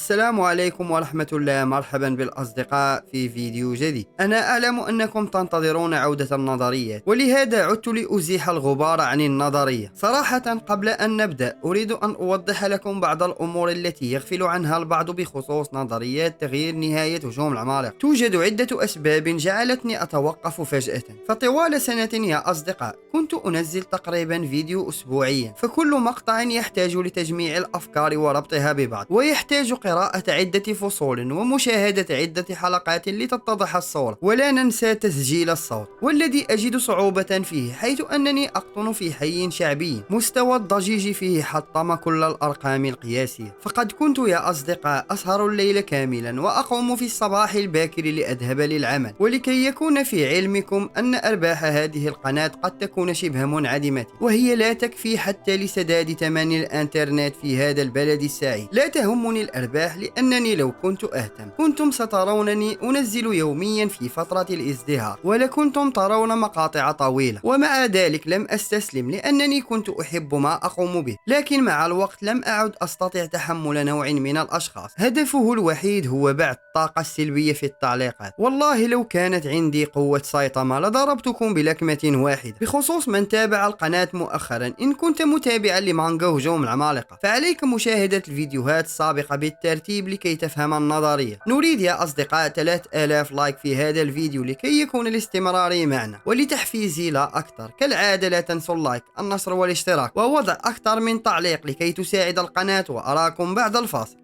السلام عليكم ورحمة الله. مرحبا بالأصدقاء في فيديو جديد. أنا أعلم أنكم تنتظرون عودة النظريات، ولهذا عدت لأزيح الغبار عن النظرية. صراحة قبل أن نبدأ أريد أن أوضح لكم بعض الأمور التي يغفل عنها البعض بخصوص نظريات تغيير نهاية هجوم العمالقة. توجد عدة أسباب جعلتني أتوقف فجأة، فطوال سنة يا أصدقاء كنت أنزل تقريبا فيديو أسبوعيا، فكل مقطع يحتاج لتجميع الأفكار وربطها ببعض، ويحتاج قراءة عدة فصول ومشاهدة عدة حلقات لتتضح الصورة. ولا ننسى تسجيل الصوت، والذي أجد صعوبة فيه حيث أنني أقطن في حي شعبي مستوى الضجيج فيه حطم كل الأرقام القياسية. فقد كنت يا أصدقاء أسهر الليل كاملا وأقوم في الصباح الباكر لأذهب للعمل، ولكي يكون في علمكم أن أرباح هذه القناة قد تكون شبه منعدمة، وهي لا تكفي حتى لسداد ثمن الإنترنت في هذا البلد السعيد. لا تهمني الأرباح، لأنني لو كنت أهتم كنتم سترونني أنزل يوميا في فترة الازدهار، ولكنتم ترون مقاطع طويلة. ومع ذلك لم أستسلم، لأنني كنت أحب ما أقوم به، لكن مع الوقت لم أعد أستطيع تحمل نوع من الأشخاص هدفه الوحيد هو بعث الطاقة السلبية في التعليقات. والله لو كانت عندي قوة سيطمة لضربتكم بلكمة واحدة. بخصوص من تابع القناة مؤخرا، إن كنت متابعا لمانجا هجوم العمالقة فعليك مشاهدة الفيديوهات السابقة بالترتيب لكي تفهم النظرية. نريد يا أصدقاء 3000 لايك في هذا الفيديو لكي يكون الاستمرار معنا، ولتحفيزي لا أكثر كالعادة لا تنسوا اللايك، النشر والاشتراك ووضع أكثر من تعليق لكي تساعد القناة. وأراكم بعد الفاصل.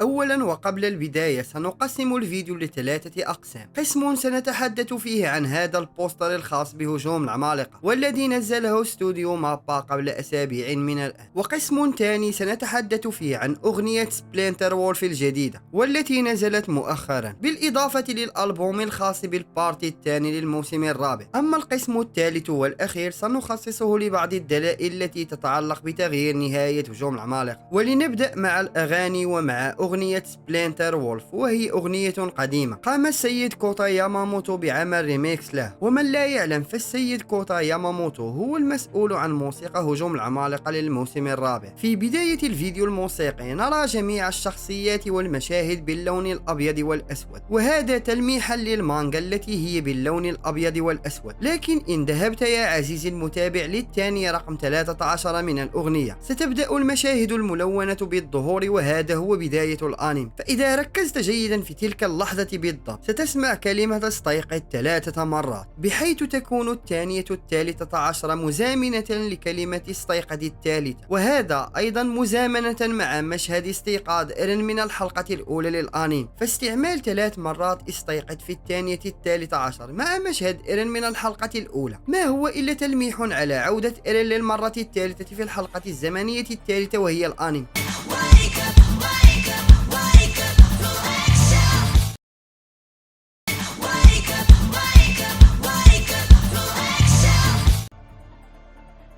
أولا وقبل البداية سنقسم الفيديو لثلاثة أقسام. قسم سنتحدث فيه عن هذا البوستر الخاص بهجوم العمالقة والذي نزله استوديو مابا قبل أسابيع من الآن. وقسم ثاني سنتحدث فيه عن أغنية سبلينتر وولف الجديدة والتي نزلت مؤخرا، بالإضافة للألبوم الخاص بالبارتي الثاني للموسم الرابع. أما القسم الثالث والأخير سنخصصه لبعض الدلائل التي تتعلق بتغيير نهاية هجوم العمالقة. ولنبدأ مع الأغاني، ومع أغنية سبلينتر وولف، وهي أغنية قديمة قام السيد كوتا ياماموتو بعمل ريميكس له. ومن لا يعلم فالسيد كوتا ياماموتو هو المسؤول عن موسيقى هجوم العمالقة للموسم الرابع. في بداية الفيديو الموسيقي نرى جميع الشخصيات والمشاهد باللون الأبيض والأسود، وهذا تلميحا للمانجا التي هي باللون الأبيض والأسود. لكن إن ذهبت يا عزيزي المتابع للثانية رقم 13 من الأغنية ستبدأ المشاهد الملونة بالظهور، وهذا هو بداية الأنمي. فإذا ركزت جيدا في تلك اللحظة بالضبط ستسمع كلمة استيقظ 3 مرات، بحيث تكون الثانية 13 مزامنة لكلمة استيقظ الثالثة، وهذا أيضا مزامنة مع مشهد استيقاظ إيرين من الحلقة الأولى للأنمي. فاستعمال 3 مرات استيقظ في الثانية 13 مع مشهد إيرين من الحلقة الأولى ما هو إلا تلميح على عودة إيرين للمرة الثالثة في الحلقة الزمنية الثالثة وهي الأنمي.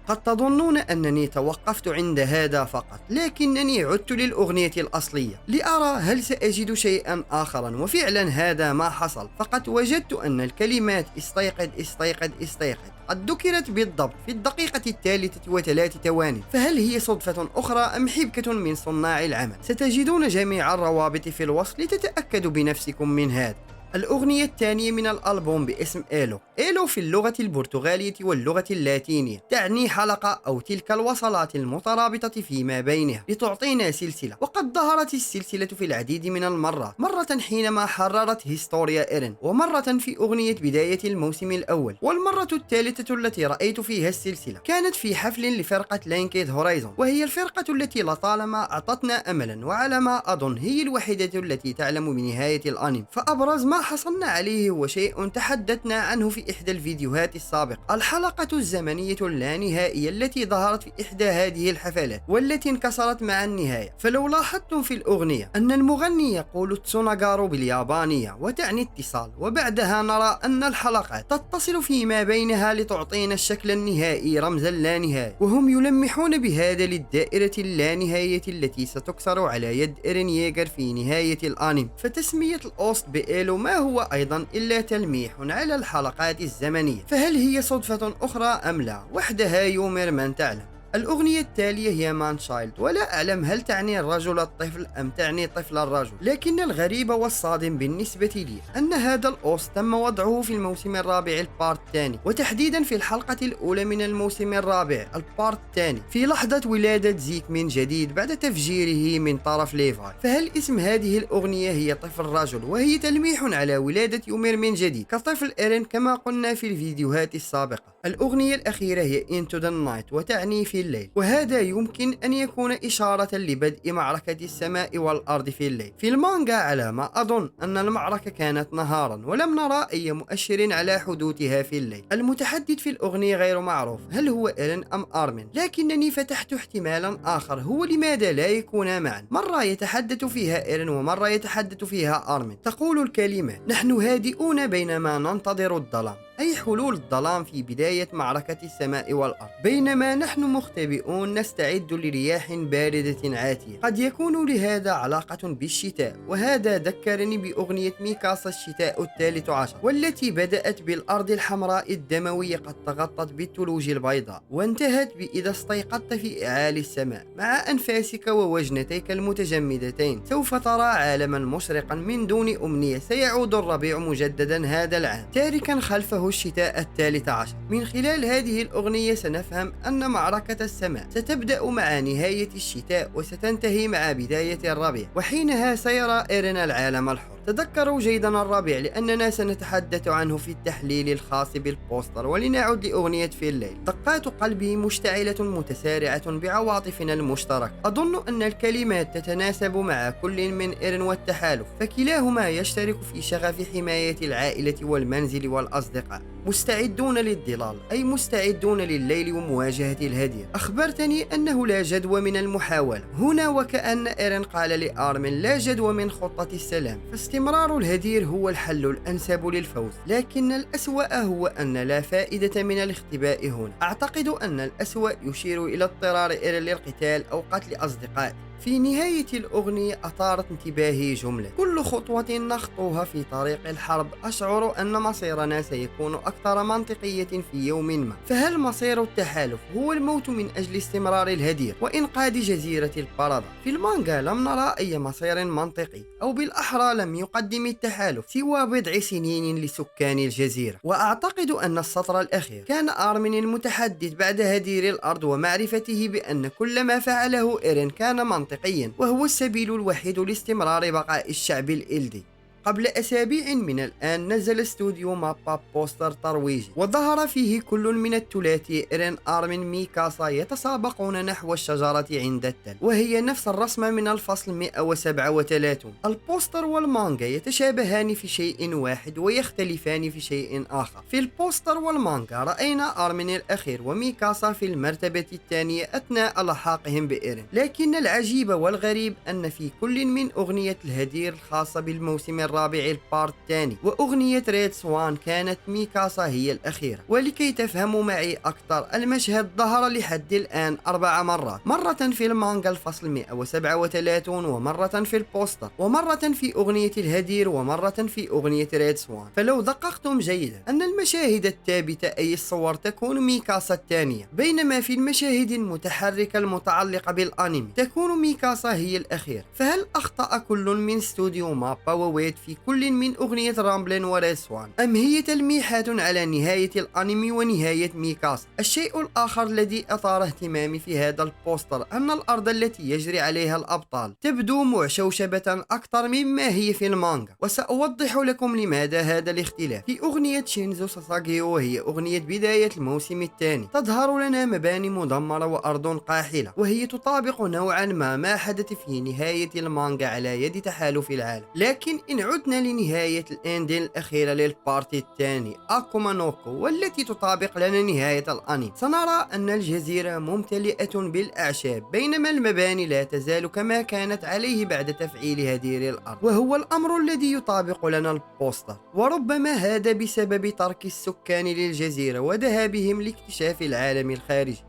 قد تظنون أنني توقفت عند هذا فقط، لكنني عدت للأغنية الأصلية لأرى هل سأجد شيئا آخرا، وفعلا هذا ما حصل. فقد وجدت أن الكلمات استيقظ استيقظ استيقظ قد ذكرت بالضبط في الدقيقة 3:03. فهل هي صدفة أخرى أم حبكة من صناع العمل؟ ستجدون جميع الروابط في الوصف لتتأكدوا بنفسكم من هذا. الأغنية الثانية من الألبوم باسم إيلو. إيلو في اللغة البرتغالية واللغة اللاتينية تعني حلقة أو تلك الوصلات المترابطة فيما بينها لتعطينا سلسلة. وقد ظهرت السلسلة في العديد من المرات، مرة حينما حررت هيستوريا إيرين، ومرة في أغنية بداية الموسم الأول، والمرة الثالثة التي رأيت فيها السلسلة كانت في حفل لفرقة لينكيد هورايزون، وهي الفرقة التي لطالما أعطتنا أملا، وعلى ما أظن هي الوحيدة التي تعلم بنهاية الأنمي. فأبرز ما وما حصلنا عليه هو شيء تحدثنا عنه في إحدى الفيديوهات السابقة، الحلقة الزمنية اللانهائية التي ظهرت في إحدى هذه الحفلات والتي انكسرت مع النهاية. فلو لاحظتم في الأغنية أن المغني يقول تسوناغارو باليابانية وتعني اتصال، وبعدها نرى أن الحلقات تتصل فيما بينها لتعطينا الشكل النهائي رمز اللانهاية، وهم يلمحون بهذا للدائرة اللانهائية التي ستكسر على يد إيرين ييغر في نهاية الأنمي. فتسمية الأوست بإيلو ما هو أيضا إلا تلميح على الحلقات الزمنية، فهل هي صدفة أخرى أم لا؟ وحدها يومر من تعلم. الأغنية التالية هي مان شايلد، ولا أعلم هل تعني الرجل الطفل أم تعني طفل الرجل، لكن الغريب والصادم بالنسبة لي أن هذا الأوس تم وضعه في الموسم الرابع البارت الثاني، وتحديدا في الحلقة الأولى من الموسم الرابع البارت الثاني، في لحظة ولادة زيك من جديد بعد تفجيره من طرف ليفاي. فهل اسم هذه الأغنية هي طفل الرجل، وهي تلميح على ولادة يومير من جديد كطفل إيرين كما قلنا في الفيديوهات السابقة؟ الأغنية الأخيرة هي Into the Night وتعني في الليل، وهذا يمكن أن يكون إشارة لبدء معركة السماء والأرض في الليل. في المانجا على ما أظن أن المعركة كانت نهارا، ولم نرى أي مؤشر على حدوثها في الليل. المتحدث في الأغنية غير معروف، هل هو إيرين أم أرمين؟ لكنني فتحت احتمالا آخر، هو لماذا لا يكونا معا؟ مرة يتحدث فيها إيرين ومرة يتحدث فيها أرمين. تقول الكلمة نحن هادئون بينما ننتظر الظلام، أي حلول الظلام في بداية معركة السماء والأرض، بينما نحن مختبئون نستعد لرياح باردة عاتية. قد يكون لهذا علاقة بالشتاء، وهذا ذكرني بأغنية ميكاسا الشتاء الثالث عشر، والتي بدأت بالأرض الحمراء الدموية قد تغطت بالثلوج البيضاء، وانتهت بإذا استيقظت في أعالي السماء مع أنفاسك ووجنتيك المتجمدتين سوف ترى عالما مشرقا من دون أمنية. سيعود الربيع مجددا هذا العام تاركا خلفه الشتاء الثالث عشر. من خلال هذه الأغنية سنفهم أن معركة السماء ستبدأ مع نهاية الشتاء وستنتهي مع بداية الربيع، وحينها سيرى إيرين العالم الحر. تذكروا جيدا الربيع لأننا سنتحدث عنه في التحليل الخاص بالبوستر. ولنعد لأغنية في الليل، دقات قلبي مشتعلة متسارعة بعواطفنا المشتركة. أظن أن الكلمات تتناسب مع كل من إيرين والتحالف، فكلاهما يشترك في شغف حماية العائلة والمنزل والأصدقاء. مستعدون للظلال، أي مستعدون لليل ومواجهة الهدير. أخبرتني أنه لا جدوى من المحاولة هنا، وكأن إيرين قال لآرمين لا جدوى من خطة السلام، فاستمرار الهدير هو الحل الأنسب للفوز. لكن الأسوأ هو أن لا فائدة من الاختباء هنا. أعتقد أن الأسوأ يشير إلى اضطرار إيرين للقتال أو قتل أصدقائه. في نهاية الأغنية أثارت انتباهي جملة كل خطوة نخطوها في طريق الحرب أشعر أن مصيرنا سيكون أكثر منطقية في يوم ما. فهل مصير التحالف هو الموت من أجل استمرار الهدير وإنقاذ جزيرة البرادة؟ في المانجا لم نرى أي مصير منطقي، أو بالأحرى لم يقدم التحالف سوى بضع سنين لسكان الجزيرة. وأعتقد أن السطر الأخير كان آرمين المتحدث بعد هدير الأرض ومعرفته بأن كل ما فعله إيرين كان منطقيا، وهو السبيل الوحيد لاستمرار بقاء الشعب الإلدي. قبل أسابيع من الآن نزل استوديو مابا بوستر ترويجي، وظهر فيه كل من الثلاثي إيرين أرمين ميكاسا يتسابقون نحو الشجرة عند التل، وهي نفس الرسمة من الفصل 137. البوستر والمانجا يتشابهان في شيء واحد ويختلفان في شيء آخر. في البوستر والمانجا رأينا أرمين الأخير وميكاسا في المرتبة الثانية أثناء لحاقهم بإيرين، لكن العجيب والغريب أن في كل من أغنية الهدير الخاصة بالموسم الرابع البارت الثاني وأغنية ريد سوان كانت ميكاسا هي الأخيرة. ولكي تفهموا معي أكثر، المشهد ظهر لحد الآن 4 مرات، مرة في المانجا الفصل 137 ومرة في البوستر ومرة في أغنية الهدير ومرة في أغنية ريد سوان. فلو دققتم جيدا أن المشاهد الثابتة أي الصور تكون ميكاسا الثانية، بينما في المشاهد المتحركة المتعلقة بالأنمي تكون ميكاسا هي الأخيرة. فهل أخطأ كل من استوديو مابا وويت في كل من أغنية رامبلين وريد سوان، أم هي تلميحات على نهاية الأنمي ونهاية ميكاسا؟ الشيء الآخر الذي أثار اهتمامي في هذا البوستر أن الأرض التي يجري عليها الأبطال تبدو معشوشبة أكثر مما هي في المانجا، وسأوضح لكم لماذا هذا الاختلاف. في أغنية شينزو ساساغيو وهي أغنية بداية الموسم الثاني تظهر لنا مباني مدمرة وأرض قاحلة، وهي تطابق نوعا ما حدث في نهاية المانجا على يد تحالف العالم. لكن إن عدنا لنهاية الإندين الأخيرة للبارتي الثاني أكوما نوكو، والتي تطابق لنا نهاية الأنمي. سنرى أن الجزيرة ممتلئة بالأعشاب، بينما المباني لا تزال كما كانت عليه بعد تفعيل هدير الأرض، وهو الأمر الذي يطابق لنا البوستر. وربما هذا بسبب ترك السكان للجزيرة وذهابهم لاكتشاف العالم الخارجي.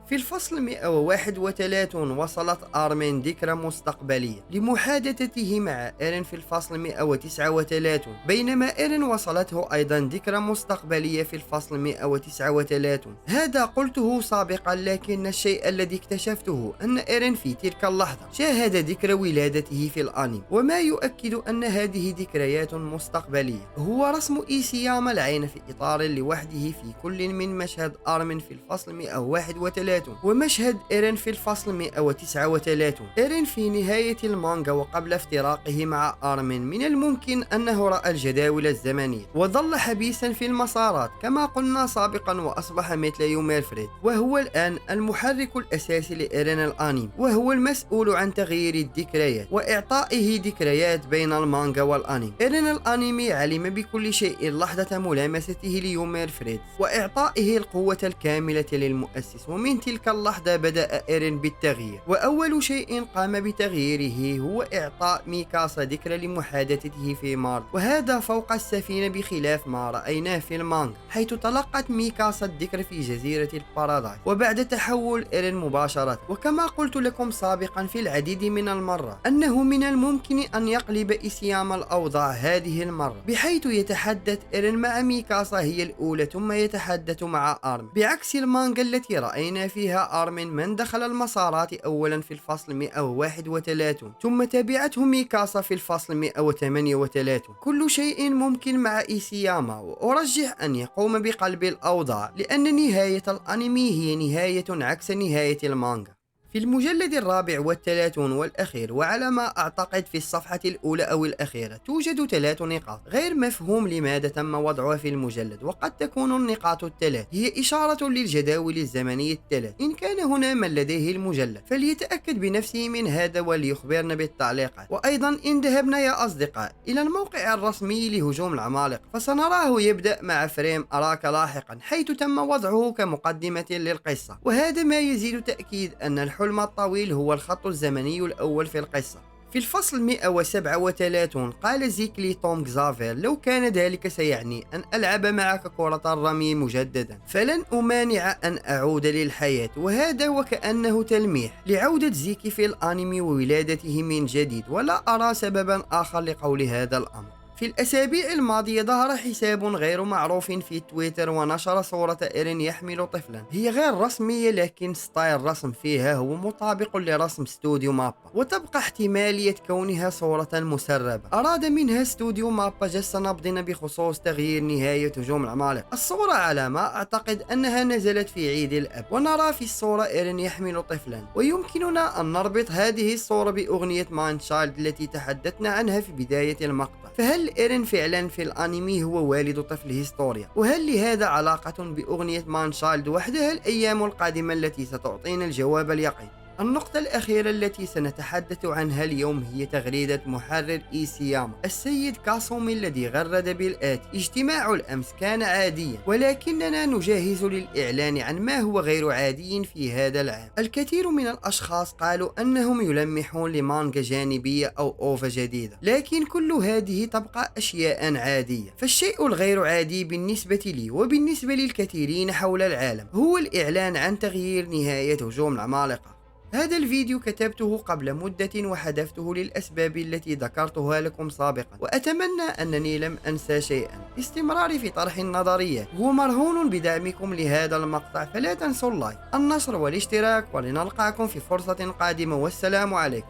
في الفصل 131 وصلت آرمين ذكرى مستقبلية لمحادثته مع إيرين في الفصل 139، بينما إيرين وصلته أيضا ذكرى مستقبلية في الفصل 139. هذا قلته سابقا، لكن الشيء الذي اكتشفته أن إيرين في تلك اللحظة شاهد ذكرى ولادته في الأنمي، وما يؤكد أن هذه ذكريات مستقبلية. هو رسم إيسياما العين في إطار لوحده في كل من مشهد آرمين في الفصل 131 ومشهد إيرين في الفصل 139. إيرين في نهاية المانجا وقبل افتراقه مع آرمين من الممكن أنه رأى الجداول الزمنية وظل حبيسا في المسارات كما قلنا سابقا، وأصبح مثل يومير فريد، وهو الآن المحرك الأساسي لإيرين الأنمي، وهو المسؤول عن تغيير الذكريات وإعطائه ذكريات بين المانجا والأنمي. إيرين الأنمي علم بكل شيء لحظة ملامسته ليومير فريد وإعطائه القوة الكاملة للمؤسس، ومن تلك اللحظة بدأ إيرين بالتغيير، وأول شيء قام بتغييره هو إعطاء ميكاسا ذكرى لمحادثته في مارس، وهذا فوق السفينة بخلاف ما رأيناه في المانجا حيث تلقت ميكاسا الذكر في جزيرة البارادايس وبعد تحول إيرين مباشرة. وكما قلت لكم سابقا في العديد من المرات أنه من الممكن أن يقلب إيسياما الأوضاع هذه المرة، بحيث يتحدث إيرين مع ميكاسا هي الأولى ثم يتحدث مع آرمين، بعكس المانجا التي رأينا فيها آرمين من دخل المسارات أولا في الفصل 131 ثم تبعته ميكاسا في الفصل 138. كل شيء ممكن مع إيسياما، وأرجح أن يقوم بقلب الأوضاع، لأن نهاية الأنمي هي نهاية عكس نهاية المانجا. في المجلد 34 والأخير، وعلى ما أعتقد في الصفحة الأولى أو الأخيرة، توجد 3 نقاط غير مفهوم لماذا تم وضعها في المجلد، وقد تكون النقاط الثلاث هي إشارة للجداول الزمنية الثلاث. إن كان هنا من لديه المجلد فليتأكد بنفسه من هذا وليخبرنا بالتعليقات. وأيضا إن ذهبنا يا أصدقاء إلى الموقع الرسمي لهجوم العمالقة فسنراه يبدأ مع فريم أراك لاحقا، حيث تم وضعه كمقدمة للقصة، وهذا ما يزيد تأكيد أن الحلم الطويل هو الخط الزمني الأول في القصة. في الفصل 137 قال زيك لتوم غزافير: لو كان ذلك سيعني أن ألعب معك كرة الرمي مجددا فلن أمانع أن أعود للحياة. وهذا وكأنه تلميح لعودة زيك في الأنمي وولادته من جديد، ولا أرى سببا آخر لقول هذا الأمر. في الأسابيع الماضية ظهر حساب غير معروف في تويتر ونشر صورة إيرين يحمل طفلا، هي غير رسمية لكن ستايل رسم فيها هو مطابق لرسم استوديو مابا، وتبقى احتمالية كونها صورة مسربة أراد منها استوديو مابا جس نبضنا بخصوص تغيير نهاية هجوم العمالقة. الصورة على ما أعتقد أنها نزلت في عيد الأب، ونرى في الصورة إيرين يحمل طفلا، ويمكننا أن نربط هذه الصورة بأغنية مان تشايلد التي تحدثنا عنها في بداية المقطع. فهل إيرين فعلا في الأنمي هو والد طفل هيستوريا؟ وهل لهذا علاقة بأغنية مان تشايلد وحدها الأيام القادمة التي ستعطينا الجواب اليقين؟ النقطة الأخيرة التي سنتحدث عنها اليوم هي تغريدة محرر إيسياما السيد كاسومي الذي غرد بالآتي: اجتماع الأمس كان عاديا، ولكننا نجهز للإعلان عن ما هو غير عادي في هذا العام. الكثير من الأشخاص قالوا أنهم يلمحون لمانجا جانبية أو أوفا جديدة، لكن كل هذه تبقى أشياء عادية. فالشيء الغير عادي بالنسبة لي وبالنسبة للكثيرين حول العالم هو الإعلان عن تغيير نهاية هجوم العمالقة. هذا الفيديو كتبته قبل مدة وحذفته للأسباب التي ذكرتها لكم سابقا، وأتمنى أنني لم أنسى شيئا. استمراري في طرح النظريات هو مرهون بدعمكم لهذا المقطع، فلا تنسوا اللايك، النشر والاشتراك، ولنلقاكم في فرصة قادمة، والسلام عليكم.